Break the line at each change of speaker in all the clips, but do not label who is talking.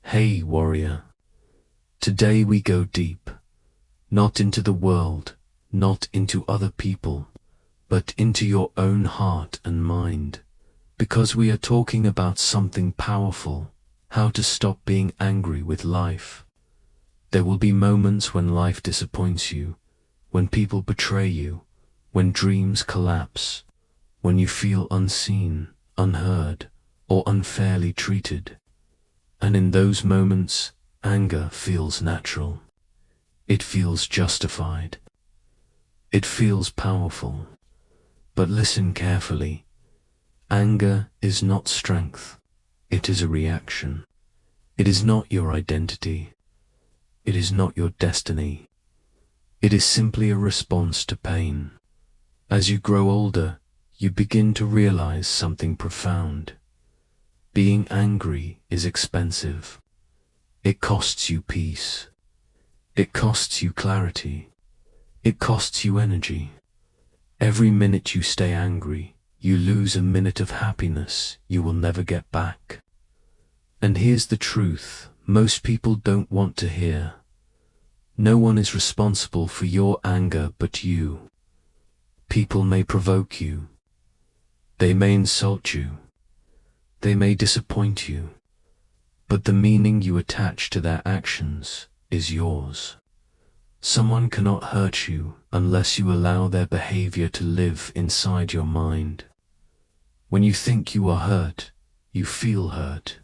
Hey warrior, today we go deep, not into the world, not into other people, but into your own heart and mind, because we are talking about something powerful, how to stop being angry with life. There will be moments when life disappoints you, when people betray you, when dreams collapse, when you feel unseen, unheard, or unfairly treated. And in those moments, anger feels natural. It feels justified. It feels powerful. But listen carefully. Anger is not strength. It is a reaction. It is not your identity. It is not your destiny. It is simply a response to pain. As you grow older, you begin to realize something profound. Being angry is expensive. It costs you peace. It costs you clarity. It costs you energy. Every minute you stay angry, you lose a minute of happiness you will never get back. And here's the truth most people don't want to hear. No one is responsible for your anger but you. People may provoke you. They may insult you. They may disappoint you, but the meaning you attach to their actions is yours. Someone cannot hurt you unless you allow their behavior to live inside your mind. When you think you are hurt, you feel hurt.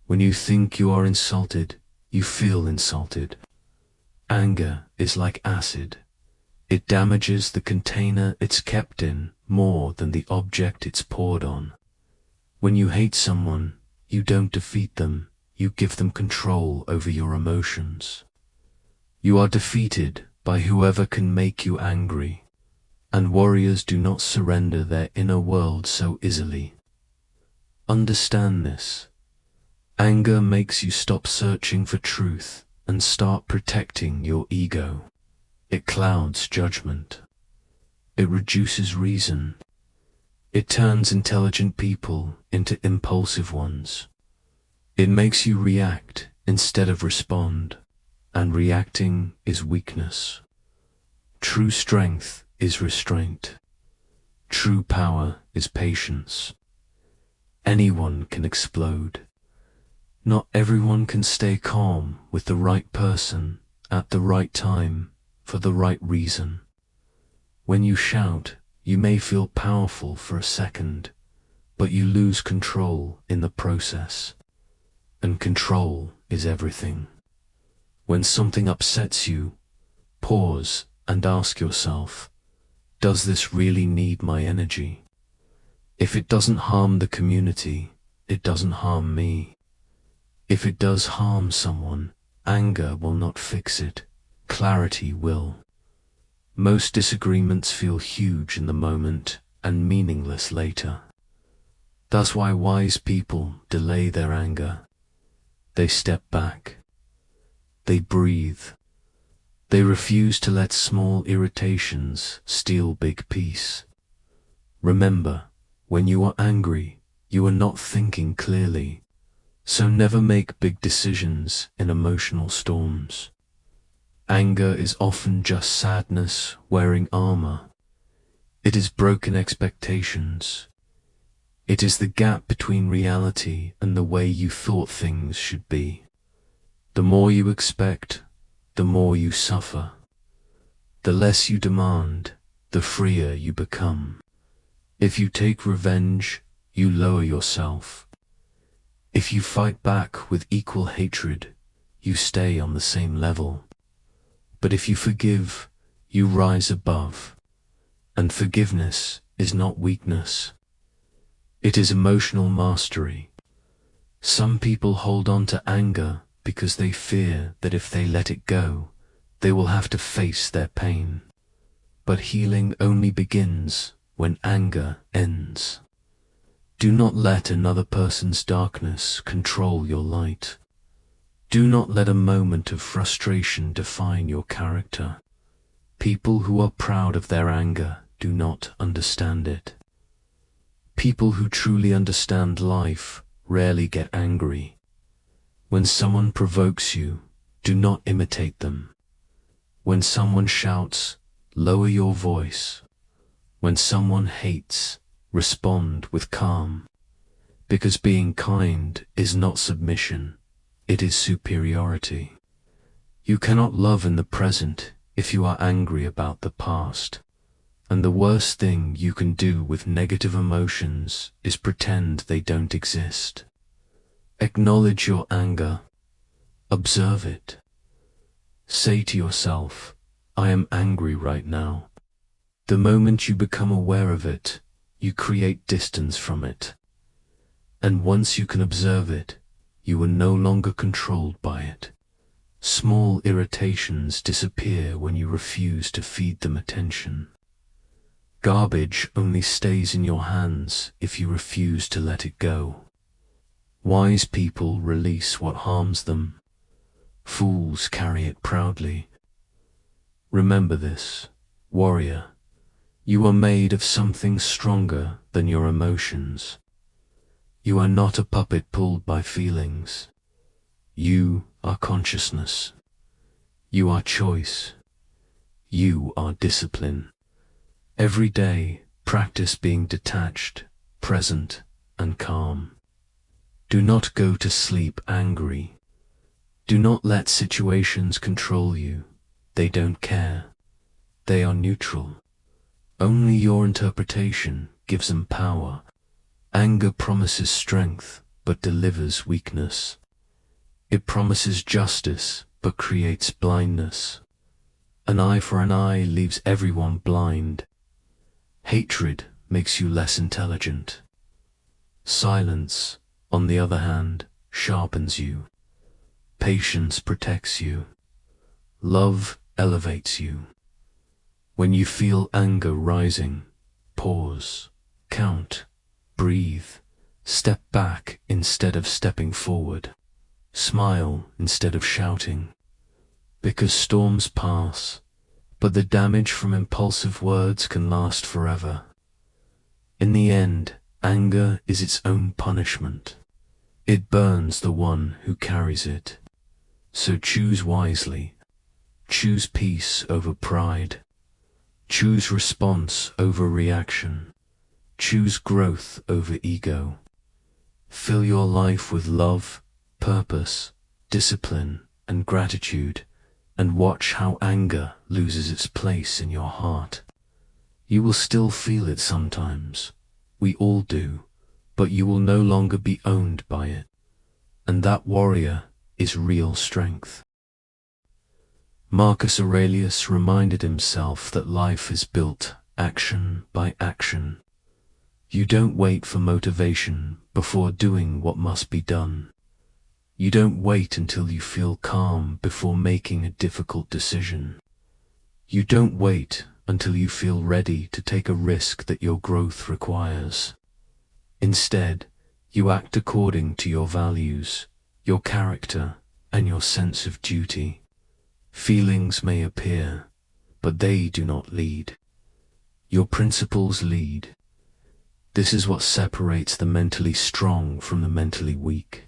When you think you are insulted, you feel insulted. Anger is like acid. It damages the container it's kept in more than the object it's poured on. When you hate someone, you don't defeat them, you give them control over your emotions. You are defeated by whoever can make you angry, and warriors do not surrender their inner world so easily. Understand this. Anger makes you stop searching for truth and start protecting your ego. It clouds judgment. It reduces reason. It turns intelligent people into impulsive ones. It makes you react instead of respond, and reacting is weakness. True strength is restraint. True power is patience. Anyone can explode. Not everyone can stay calm with the right person at the right time for the right reason. When you shout, you may feel powerful for a second, but you lose control in the process. And control is everything. When something upsets you, pause and ask yourself, does this really need my energy? If it doesn't harm the community, it doesn't harm me. If it does harm someone, anger will not fix it. Clarity will. Most disagreements feel huge in the moment and meaningless later. That's why wise people delay their anger. They step back. They breathe. They refuse to let small irritations steal big peace. Remember, when you are angry, you are not thinking clearly, so never make big decisions in emotional storms. Anger is often just sadness wearing armor. It is broken expectations. It is the gap between reality and the way you thought things should be. The more you expect, the more you suffer. The less you demand, the freer you become. If you take revenge, you lower yourself. If you fight back with equal hatred, you stay on the same level. But if you forgive, you rise above. And forgiveness is not weakness. It is emotional mastery. Some people hold on to anger because they fear that if they let it go, they will have to face their pain. But healing only begins when anger ends. Do not let another person's darkness control your light. Do not let a moment of frustration define your character. People who are proud of their anger do not understand it. People who truly understand life rarely get angry. When someone provokes you, do not imitate them. When someone shouts, lower your voice. When someone hates, respond with calm. Because being kind is not submission, it is superiority. You cannot love in the present if you are angry about the past. And the worst thing you can do with negative emotions is pretend they don't exist. Acknowledge your anger. Observe it. Say to yourself, I am angry right now. The moment you become aware of it, you create distance from it. And once you can observe it, you are no longer controlled by it. Small irritations disappear when you refuse to feed them attention. Garbage only stays in your hands if you refuse to let it go. Wise people release what harms them. Fools carry it proudly. Remember this, warrior. You are made of something stronger than your emotions. You are not a puppet pulled by feelings. You are consciousness. You are choice. You are discipline. Every day, practice being detached, present, and calm. Do not go to sleep angry. Do not let situations control you. They don't care. They are neutral. Only your interpretation gives them power. Anger promises strength, but delivers weakness. It promises justice, but creates blindness. An eye for an eye leaves everyone blind. Hatred makes you less intelligent. Silence, on the other hand, sharpens you. Patience protects you. Love elevates you. When you feel anger rising, pause, count, breathe, step back instead of stepping forward. Smile instead of shouting. Because storms pass, but the damage from impulsive words can last forever. In the end, anger is its own punishment. It burns the one who carries it. So choose wisely. Choose peace over pride. Choose response over reaction. Choose growth over ego. Fill your life with love, purpose, discipline, and gratitude, and watch how anger loses its place in your heart. You will still feel it sometimes. We all do, but you will no longer be owned by it. And that, warrior, is real strength. Marcus Aurelius reminded himself that life is built action by action. You don't wait for motivation before doing what must be done. You don't wait until you feel calm before making a difficult decision. You don't wait until you feel ready to take a risk that your growth requires. Instead, you act according to your values, your character, and your sense of duty. Feelings may appear, but they do not lead. Your principles lead. This is what separates the mentally strong from the mentally weak.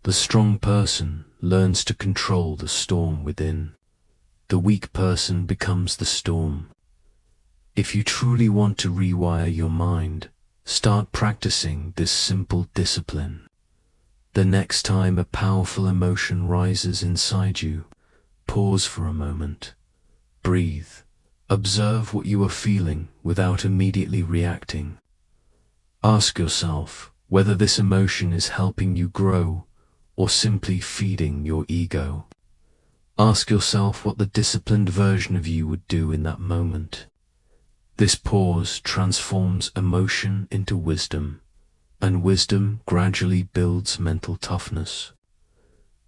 The strong person learns to control the storm within. The weak person becomes the storm. If you truly want to rewire your mind, start practicing this simple discipline. The next time a powerful emotion rises inside you, pause for a moment. Breathe. Observe what you are feeling without immediately reacting. Ask yourself whether this emotion is helping you grow or simply feeding your ego. Ask yourself what the disciplined version of you would do in that moment. This pause transforms emotion into wisdom, and wisdom gradually builds mental toughness.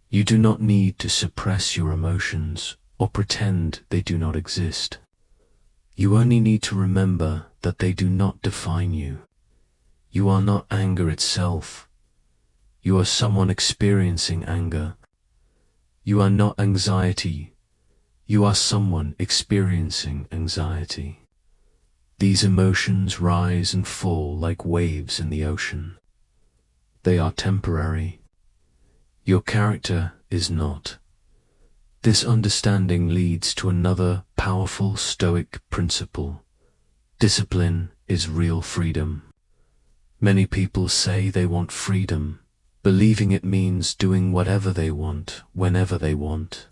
You do not need to suppress your emotions or pretend they do not exist. You only need to remember that they do not define you. You are not anger itself. You are someone experiencing anger. You are not anxiety. You are someone experiencing anxiety. These emotions rise and fall like waves in the ocean. They are temporary. Your character is not. This understanding leads to another powerful Stoic principle. Discipline is real freedom. Many people say they want freedom, believing it means doing whatever they want, whenever they want.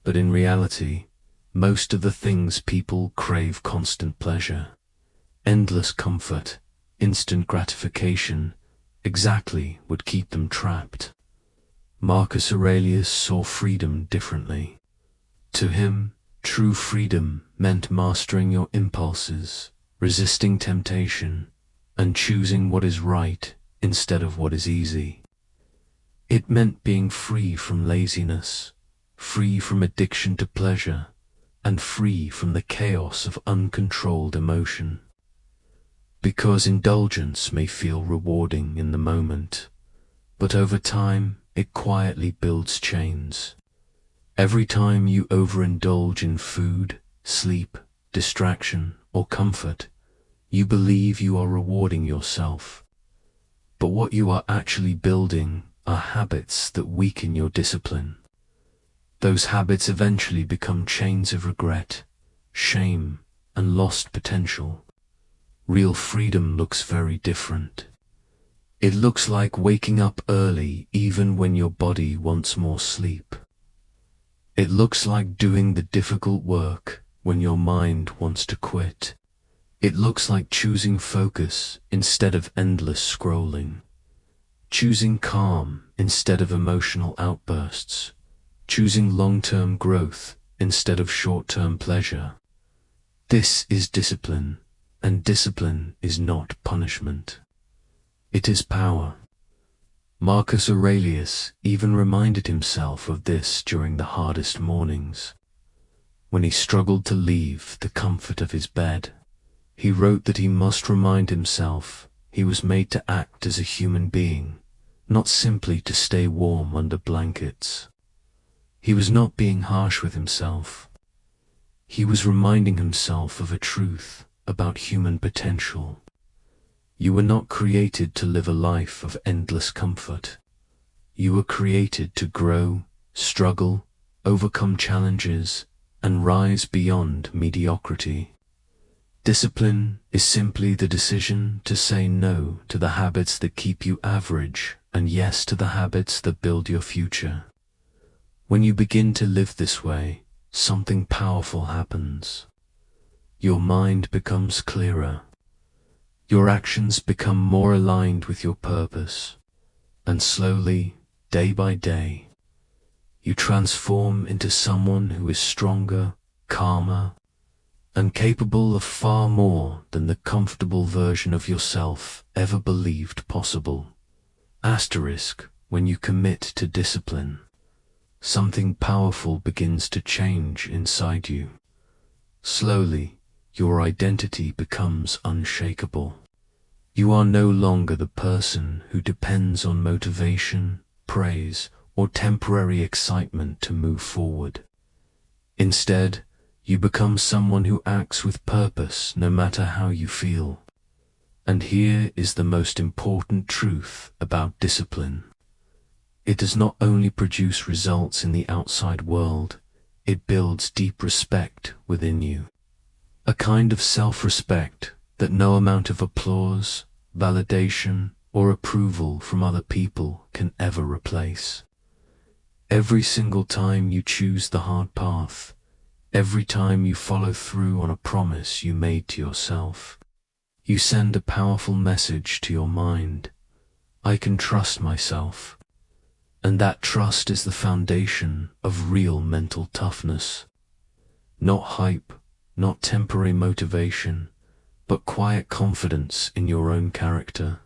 But in reality, most of the things people crave: constant pleasure, endless comfort, instant gratification, exactly would keep them trapped. Marcus Aurelius saw freedom differently. To him, true freedom meant mastering your impulses, resisting temptation, and choosing what is right instead of what is easy. It meant being free from laziness, free from addiction to pleasure, and free from the chaos of uncontrolled emotion. Because indulgence may feel rewarding in the moment, but over time it quietly builds chains. Every time you overindulge in food, sleep, distraction, or comfort, you believe you are rewarding yourself. But what you are actually building are habits that weaken your discipline. Those habits eventually become chains of regret, shame, and lost potential. Real freedom looks very different. It looks like waking up early even when your body wants more sleep. It looks like doing the difficult work when your mind wants to quit. It looks like choosing focus instead of endless scrolling, choosing calm instead of emotional outbursts, choosing long-term growth instead of short-term pleasure. This is discipline, and discipline is not punishment. It is power. Marcus Aurelius even reminded himself of this during the hardest mornings. When he struggled to leave the comfort of his bed, he wrote that he must remind himself he was made to act as a human being, not simply to stay warm under blankets. He was not being harsh with himself. He was reminding himself of a truth about human potential. You were not created to live a life of endless comfort. You were created to grow, struggle, overcome challenges, and rise beyond mediocrity. Discipline is simply the decision to say no to the habits that keep you average and yes to the habits that build your future. When you begin to live this way, something powerful happens. Your mind becomes clearer. Your actions become more aligned with your purpose, and slowly, day by day, you transform into someone who is stronger, calmer, and capable of far more than the comfortable version of yourself ever believed possible. When you commit to discipline, something powerful begins to change inside you. Slowly, your identity becomes unshakable. You are no longer the person who depends on motivation, praise, or temporary excitement to move forward. Instead, you become someone who acts with purpose no matter how you feel. And here is the most important truth about discipline. It does not only produce results in the outside world, it builds deep respect within you. A kind of self-respect that no amount of applause, validation, or approval from other people can ever replace. Every single time you choose the hard path, every time you follow through on a promise you made to yourself, you send a powerful message to your mind. I can trust myself. And that trust is the foundation of real mental toughness. Not hype, not temporary motivation, but quiet confidence in your own character.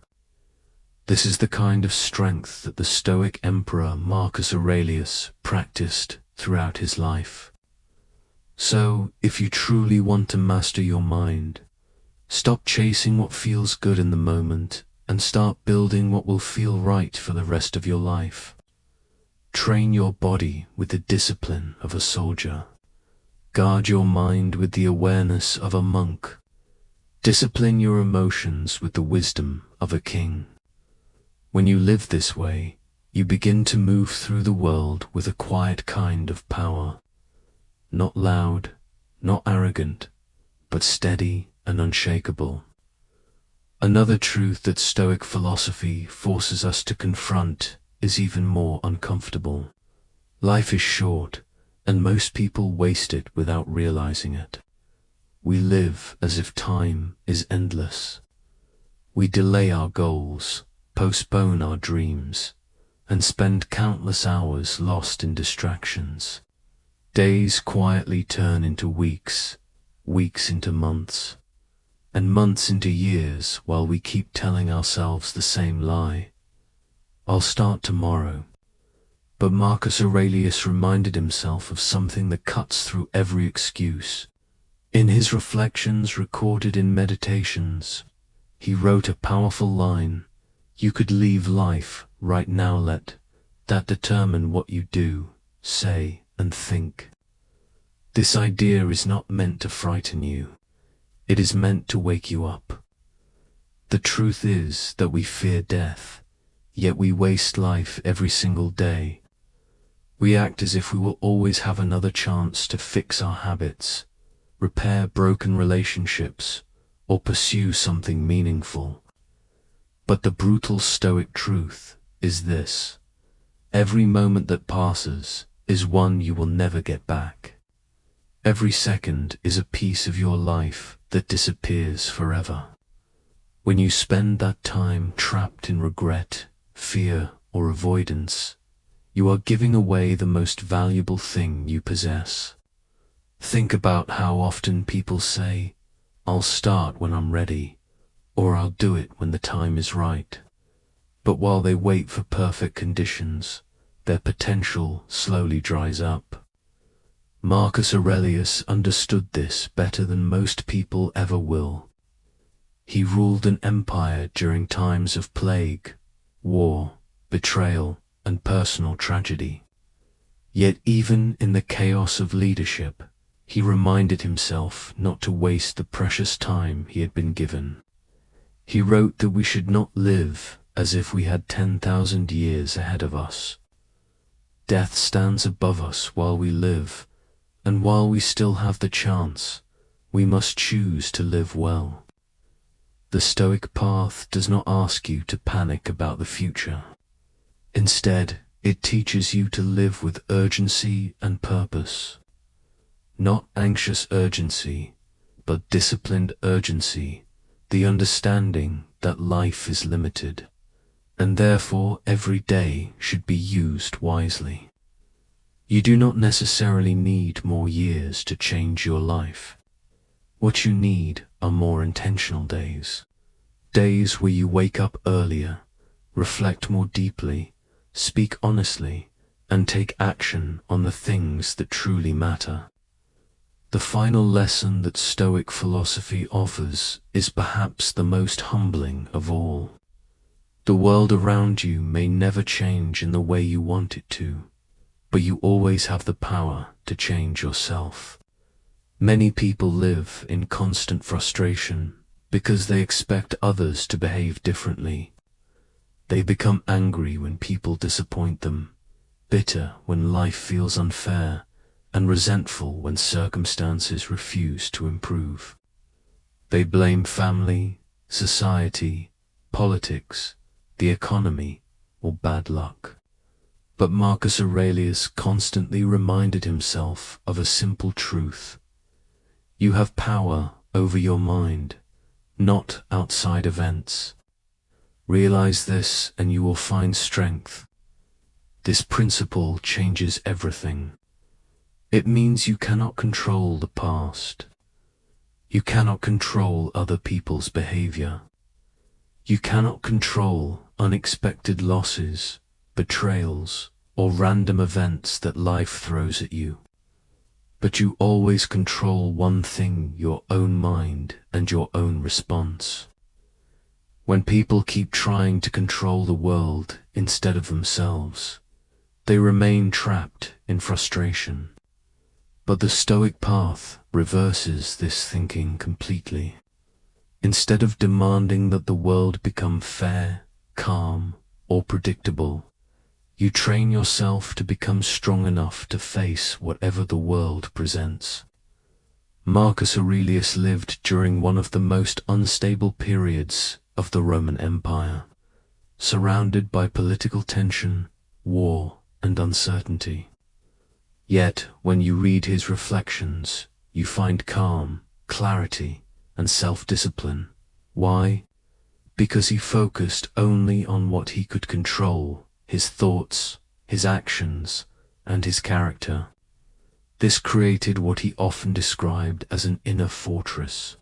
This is the kind of strength that the Stoic emperor Marcus Aurelius practiced throughout his life. So, if you truly want to master your mind, stop chasing what feels good in the moment and start building what will feel right for the rest of your life. Train your body with the discipline of a soldier. Guard your mind with the awareness of a monk. Discipline your emotions with the wisdom of a king. When you live this way, You begin to move through the world with a quiet kind of power, not loud, not arrogant, but steady and unshakable. Another truth that Stoic philosophy forces us to confront is even more uncomfortable. Life is short, and most people waste it without realizing it. We live as if time is endless. We delay our goals, postpone our dreams, and spend countless hours lost in distractions. Days quietly turn into weeks, weeks into months, and months into years while we keep telling ourselves the same lie. I'll start tomorrow. But Marcus Aurelius reminded himself of something that cuts through every excuse. In his reflections recorded in Meditations, he wrote a powerful line: "You could leave life right now, let that determine what you do, say, and think." This idea is not meant to frighten you. It is meant to wake you up. The truth is that we fear death, yet we waste life every single day. We act as if we will always have another chance to fix our habits, repair broken relationships, or pursue something meaningful. But the brutal Stoic truth is this: every moment that passes is one you will never get back. Every second is a piece of your life that disappears forever. When you spend that time trapped in regret, fear, or avoidance, you are giving away the most valuable thing you possess. Think about how often people say, "I'll start when I'm ready," or "I'll do it when the time is right." But while they wait for perfect conditions, their potential slowly dries up. Marcus Aurelius understood this better than most people ever will. He ruled an empire during times of plague, war, betrayal, and personal tragedy. Yet even in the chaos of leadership, he reminded himself not to waste the precious time he had been given. He wrote that we should not live as if we had 10,000 years ahead of us. Death stands above us while we live, and while we still have the chance, we must choose to live well. The Stoic path does not ask you to panic about the future. Instead, it teaches you to live with urgency and purpose. Not anxious urgency, but disciplined urgency, the understanding that life is limited, and therefore every day should be used wisely. You do not necessarily need more years to change your life. What you need are more intentional days. Days where you wake up earlier, reflect more deeply, speak honestly, and take action on the things that truly matter. The final lesson that Stoic philosophy offers is perhaps the most humbling of all. The world around you may never change in the way you want it to, but you always have the power to change yourself. Many people live in constant frustration because they expect others to behave differently. They become angry when people disappoint them, bitter when life feels unfair, and resentful when circumstances refuse to improve. They blame family, society, politics, the economy, or bad luck. But Marcus Aurelius constantly reminded himself of a simple truth. You have power over your mind, not outside events. Realize this and you will find strength. This principle changes everything. It means you cannot control the past. You cannot control other people's behavior. You cannot control unexpected losses, betrayals, or random events that life throws at you. But you always control one thing: your own mind and your own response. When people keep trying to control the world instead of themselves, they remain trapped in frustration. But the Stoic path reverses this thinking completely. Instead of demanding that the world become fair, calm, or predictable, You train yourself to become strong enough to face whatever the world presents. Marcus Aurelius lived during one of the most unstable periods of the Roman Empire, surrounded by political tension, war, and uncertainty. Yet, when you read his reflections, you find calm, clarity, and self-discipline. Why? Because he focused only on what he could control: his thoughts, his actions, and his character. This created what he often described as an inner fortress,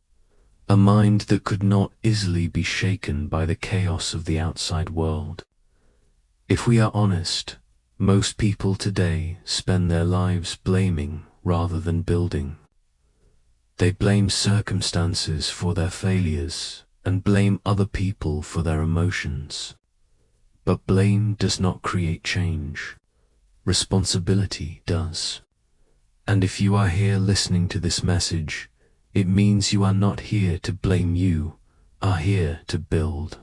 a mind that could not easily be shaken by the chaos of the outside world. If we are honest, most people today spend their lives blaming rather than building. They blame circumstances for their failures and blame other people for their emotions. But blame does not create change. Responsibility does. And if you are here listening to this message, it means you are not here to blame, you are here to build.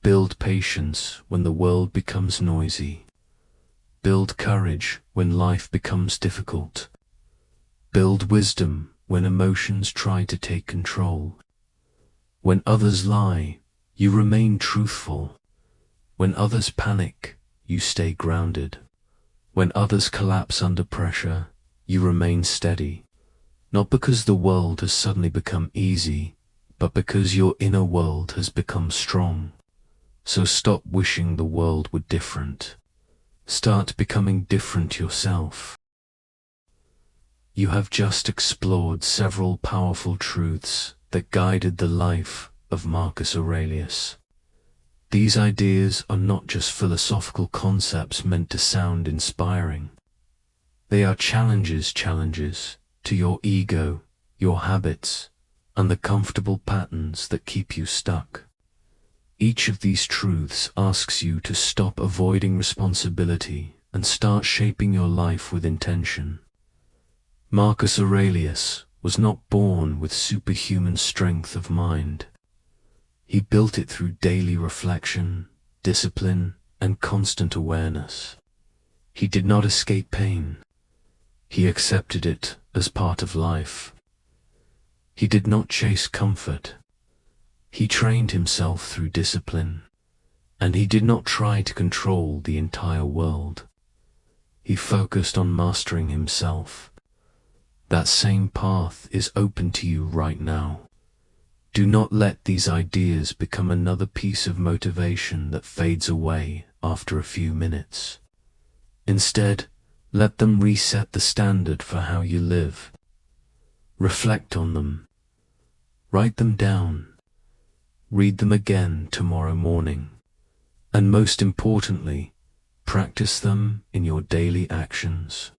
Build patience when the world becomes noisy. Build courage when life becomes difficult. Build wisdom when emotions try to take control. When others lie, you remain truthful. When others panic, you stay grounded. When others collapse under pressure, you remain steady. Not because the world has suddenly become easy, but because your inner world has become strong. So stop wishing the world were different. Start becoming different yourself. You have just explored several powerful truths that guided the life of Marcus Aurelius. These ideas are not just philosophical concepts meant to sound inspiring. They are challenges to your ego, your habits, and the comfortable patterns that keep you stuck. Each of these truths asks you to stop avoiding responsibility and start shaping your life with intention. Marcus Aurelius was not born with superhuman strength of mind. He built it through daily reflection, discipline, and constant awareness. He did not escape pain. He accepted it as part of life. He did not chase comfort. He trained himself through discipline, and he did not try to control the entire world. He focused on mastering himself. That same path is open to you right now. Do not let these ideas become another piece of motivation that fades away after a few minutes. Instead, let them reset the standard for how you live. Reflect on them. Write them down. Read them again tomorrow morning. And most importantly, practice them in your daily actions.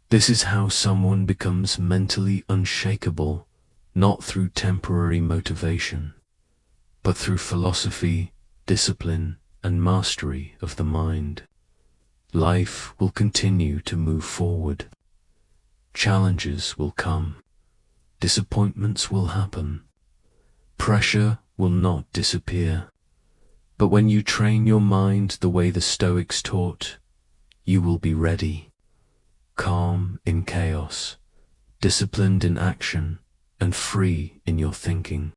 This is how someone becomes mentally unshakable, not through temporary motivation, but through philosophy, discipline, and mastery of the mind. Life will continue to move forward. Challenges will come. Disappointments will happen. Pressure will not disappear. But when you train your mind the way the Stoics taught, you will be ready. Calm in chaos, disciplined in action, and free in your thinking.